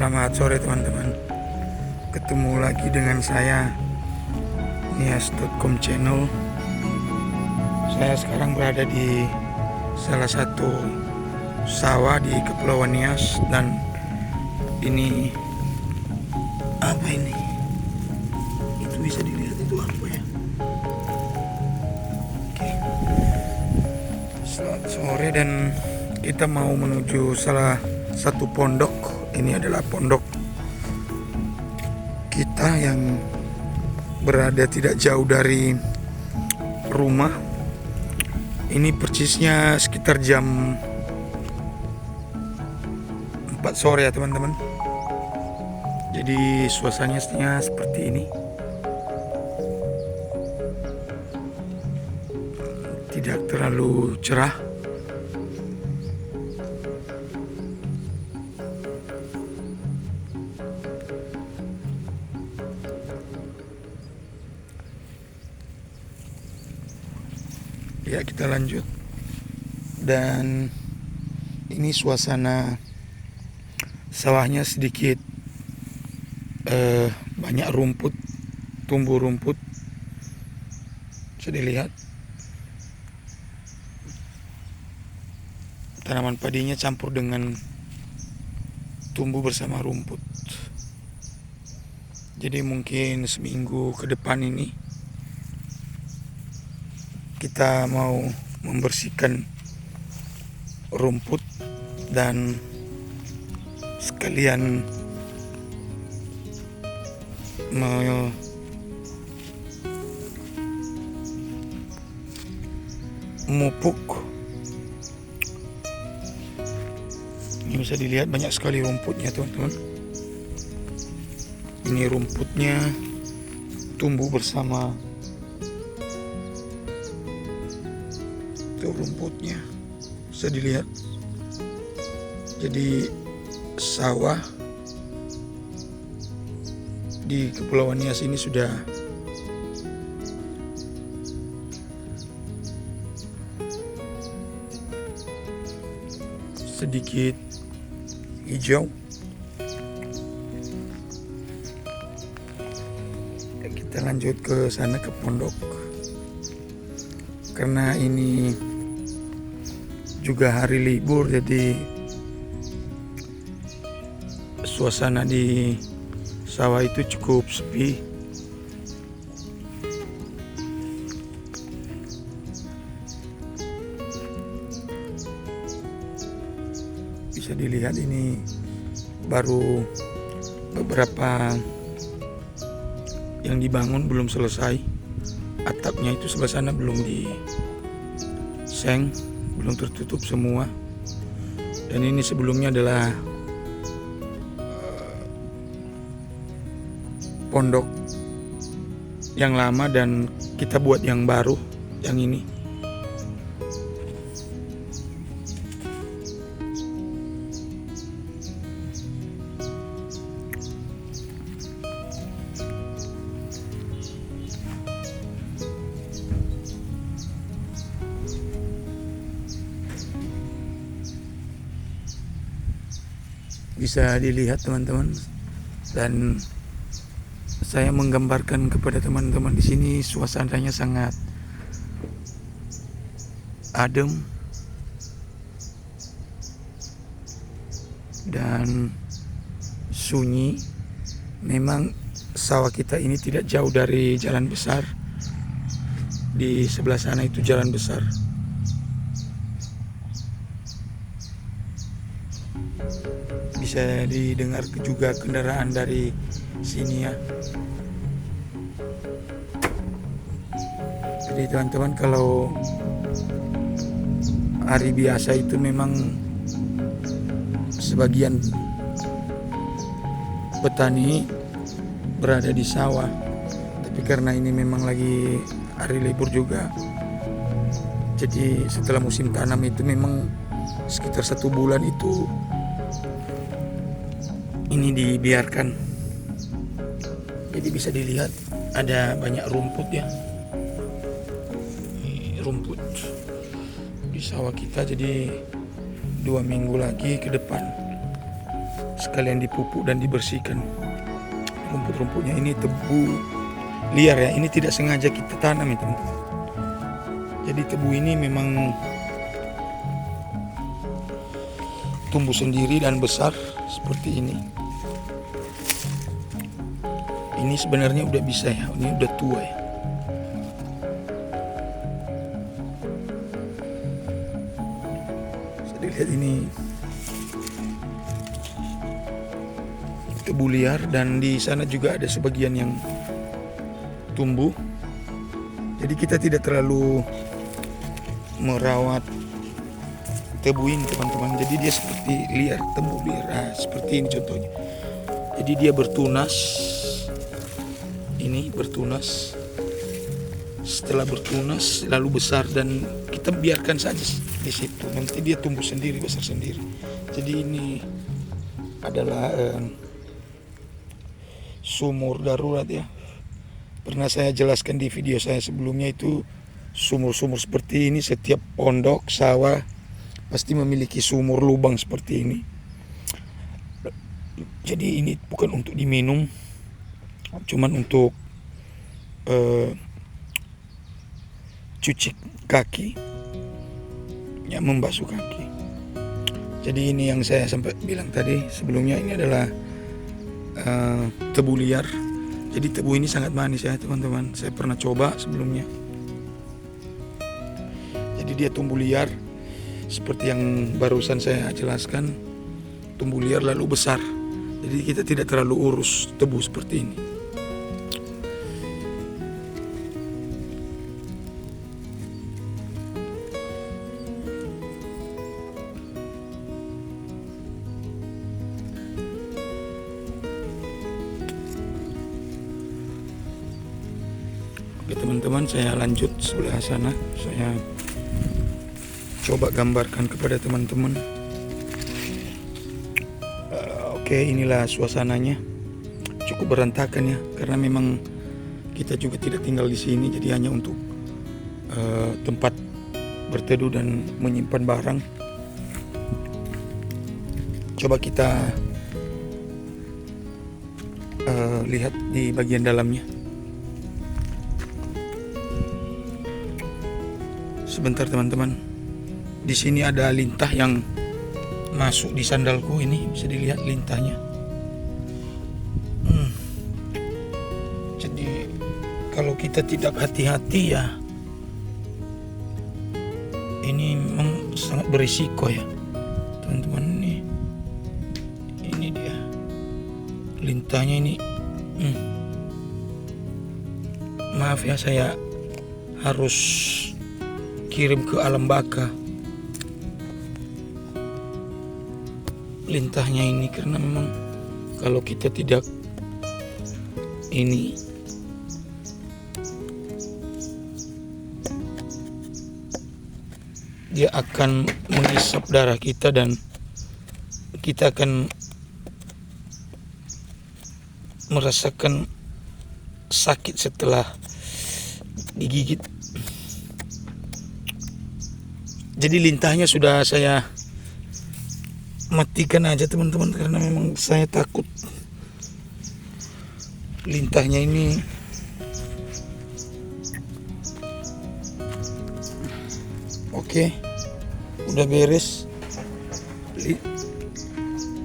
Selamat sore teman-teman. Ketemu lagi dengan saya Nias.com channel. Saya sekarang berada di salah satu sawah di Kepulauan Nias. Dan ini apa ini? Itu bisa dilihat itu apa ya? Oke. Selamat sore dan kita mau menuju salah satu pondok. Ini adalah pondok kita yang berada tidak jauh dari rumah. Ini persisnya sekitar jam 4 sore ya teman-teman. Jadi suasananya seperti ini. Tidak terlalu cerah. Ya, kita lanjut. Dan ini suasana sawahnya sedikit banyak rumput, tumbuh rumput. Bisa dilihat tanaman padinya campur dengan tumbuh bersama rumput. Jadi mungkin seminggu ke depan ini kita mau membersihkan rumput dan sekalian memupuk. Ini bisa dilihat banyak sekali rumputnya teman-teman. Ini rumputnya tumbuh bersama. Itu rumputnya bisa dilihat. Jadi sawah di Kepulauan Nias ini sudah sedikit hijau. Kita lanjut ke sana, ke pondok, karena ini juga hari libur, jadi suasana di sawah itu cukup sepi. Bisa dilihat ini baru beberapa yang dibangun, belum selesai. Atapnya itu sebelah sana belum diseng, belum tertutup semua. Dan ini sebelumnya adalah pondok yang lama dan kita buat yang baru, yang ini. Bisa dilihat teman-teman, dan saya menggambarkan kepada teman-teman di sini suasananya sangat adem dan sunyi. Memang sawah kita ini tidak jauh dari jalan besar. Di sebelah sana itu jalan besar. Bisa didengar juga kendaraan dari sini ya. Jadi teman-teman, kalau hari biasa itu memang sebagian petani berada di sawah, tapi karena ini memang lagi hari libur juga, jadi setelah musim tanam itu memang sekitar 1 bulan itu ini dibiarkan. Jadi bisa dilihat ada banyak rumput ya, rumput di sawah kita. Jadi 2 minggu lagi ke depan sekalian dipupuk dan dibersihkan rumput-rumputnya. Ini tebu liar ya, ini tidak sengaja kita tanam ya teman-teman. Jadi tebu ini memang tumbuh sendiri dan besar seperti ini. Ini sebenarnya udah bisa ya, ini udah tua ya. Bisa dilihat ini tebu liar, dan di sana juga ada sebagian yang tumbuh. Jadi kita tidak terlalu merawat tebu ini teman-teman. Jadi dia seperti liar, tebu liar. Nah, seperti ini contohnya. Jadi dia bertunas. Ini bertunas. Setelah bertunas lalu besar, dan kita biarkan saja di situ. Nanti dia tumbuh sendiri, besar sendiri. Jadi ini adalah sumur darurat ya. Pernah saya jelaskan di video saya sebelumnya, itu sumur-sumur seperti ini, setiap pondok sawah pasti memiliki sumur lubang seperti ini. Jadi ini bukan untuk diminum, cuman untuk cuci kaki ya, membasuh kaki. Jadi ini yang saya sempat bilang tadi sebelumnya, ini adalah tebu liar. Jadi tebu ini sangat manis ya teman-teman. Saya pernah coba sebelumnya. Jadi dia tumbuh liar seperti yang barusan saya jelaskan, tumbuh liar lalu besar. Jadi kita tidak terlalu urus tebu seperti ini. Oke teman-teman, saya lanjut sebelah sana. Saya coba gambarkan kepada teman-teman. Oke, inilah suasananya. Cukup berantakan ya, karena memang kita juga tidak tinggal di sini. Jadi hanya untuk tempat berteduh dan menyimpan barang. Coba kita lihat di bagian dalamnya. Sebentar teman-teman. Di sini ada lintah yang masuk di sandalku, ini bisa dilihat lintahnya. Jadi kalau kita tidak hati-hati ya, ini memang sangat berisiko ya teman-teman. Ini dia lintahnya ini. Maaf ya, saya harus kirim ke alam baka lintahnya ini, karena memang kalau kita tidak ini dia akan menghisap darah kita dan kita akan merasakan sakit setelah digigit. Jadi lintahnya sudah saya matikan aja teman-teman, karena memang saya takut lintahnya ini oke, udah beres.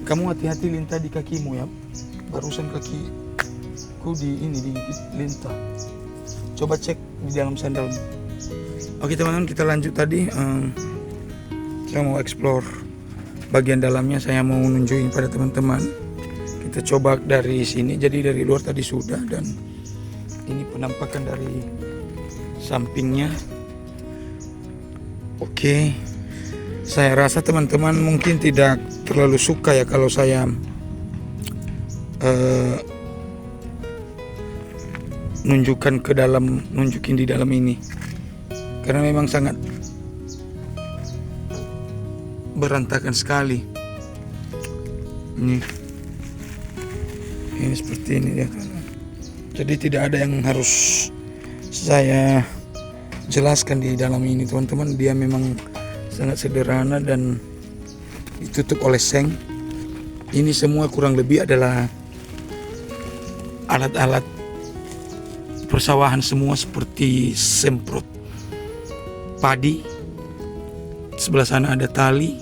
Kamu hati-hati lintah di kakimu ya. Barusan kakiku digigit lintah. Coba cek di dalam sandalmu. Oke teman-teman, kita lanjut tadi. Saya mau explore bagian dalamnya. Saya mau nunjukin pada teman-teman. Kita coba dari sini. Jadi dari luar tadi sudah, dan ini penampakan dari sampingnya. Oke, saya rasa teman-teman mungkin tidak terlalu suka ya kalau saya nunjukin di dalam ini, karena memang sangat berantakan sekali. Ini seperti ini ya. Jadi tidak ada yang harus saya jelaskan di dalam ini teman-teman. Dia memang sangat sederhana dan ditutup oleh seng. Ini semua kurang lebih adalah alat-alat persawahan semua, seperti semprot padi. Sebelah sana ada tali,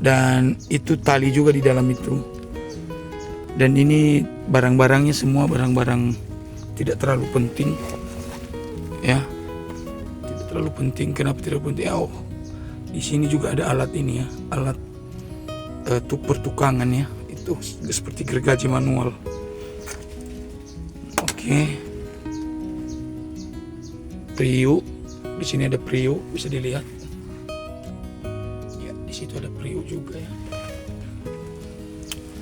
dan itu tali juga di dalam itu. Dan ini barang-barangnya semua barang-barang tidak terlalu penting, ya. Tidak terlalu penting. Kenapa tidak penting? Oh, di sini juga ada alat ini ya, alat pertukangan ya. Itu seperti gergaji manual. Oke. Priuk. Di sini ada priuk, bisa dilihat. Ya, di situ ada priuk juga ya.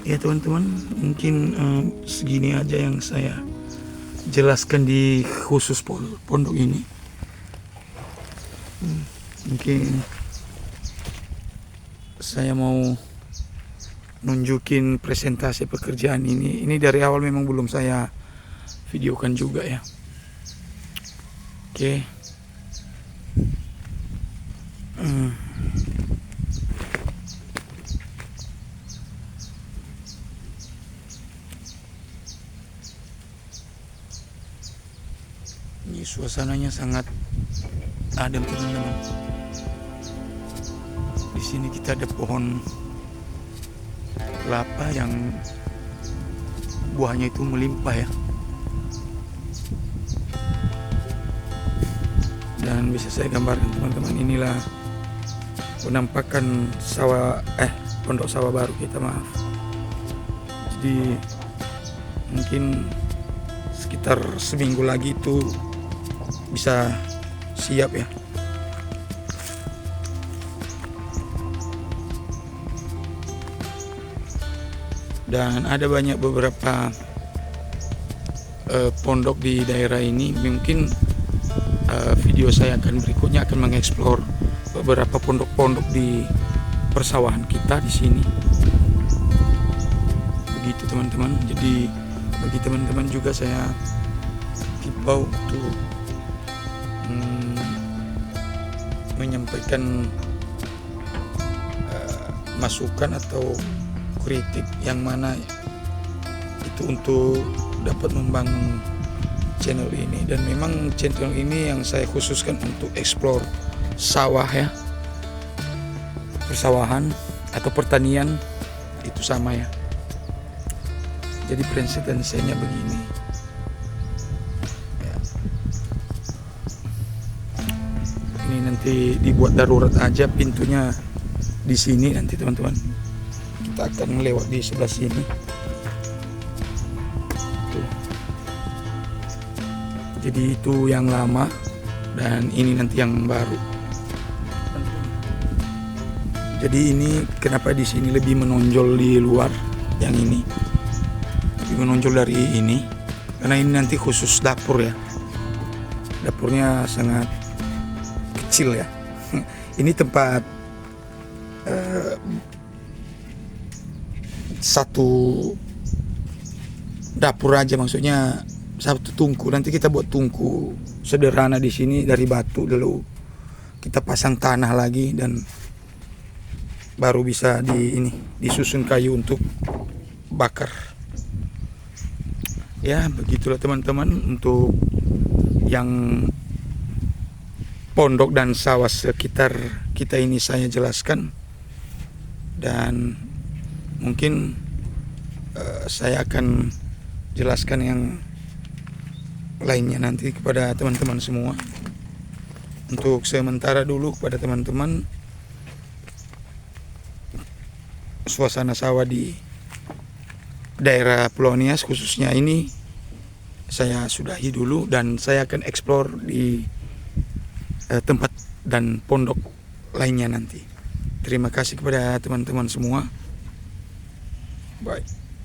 Ya teman-teman, mungkin segini aja yang saya jelaskan di khusus pondok ini. Mungkin saya mau nunjukin presentasi pekerjaan ini. Ini dari awal memang belum saya videokan juga ya. Oke. Ini suasananya sangat adem teman-teman. Di sini kita ada pohon kelapa yang buahnya itu melimpah ya. Dan bisa saya gambarkan teman-teman, inilah penampakan pondok sawah baru kita, maaf. Jadi mungkin sekitar seminggu lagi itu bisa siap ya. Dan ada banyak beberapa pondok di daerah ini. Mungkin video saya berikutnya akan mengeksplor beberapa pondok-pondok di persawahan kita di sini. Begitu teman-teman. Jadi bagi teman-teman juga saya himbau untuk menyampaikan masukan atau kritik yang mana itu untuk dapat membangun channel ini. Dan memang channel ini yang saya khususkan untuk explore sawah ya, persawahan atau pertanian itu sama ya. Jadi presentasinya begini ya. Ini nanti dibuat darurat aja, pintunya di sini nanti teman-teman. Kita akan melewat di sebelah sini. Tuh. Jadi itu yang lama dan ini nanti yang baru. Jadi ini kenapa di sini lebih menonjol di luar, yang ini lebih menonjol dari ini karena ini nanti khusus dapur ya. Dapurnya sangat kecil ya. Ini tempat satu dapur aja, maksudnya satu tungku. Nanti kita buat tungku sederhana di sini dari batu dulu. Kita pasang tanah lagi dan baru bisa disusun kayu untuk bakar. Ya, begitulah teman-teman untuk yang pondok dan sawah sekitar kita ini saya jelaskan. Dan mungkin saya akan jelaskan yang lainnya nanti kepada teman-teman semua. Untuk sementara dulu kepada teman-teman, suasana sawah di daerah Pulau Nias khususnya ini saya sudahi dulu, dan saya akan eksplor di tempat dan pondok lainnya nanti. Terima kasih kepada teman-teman semua. Bye.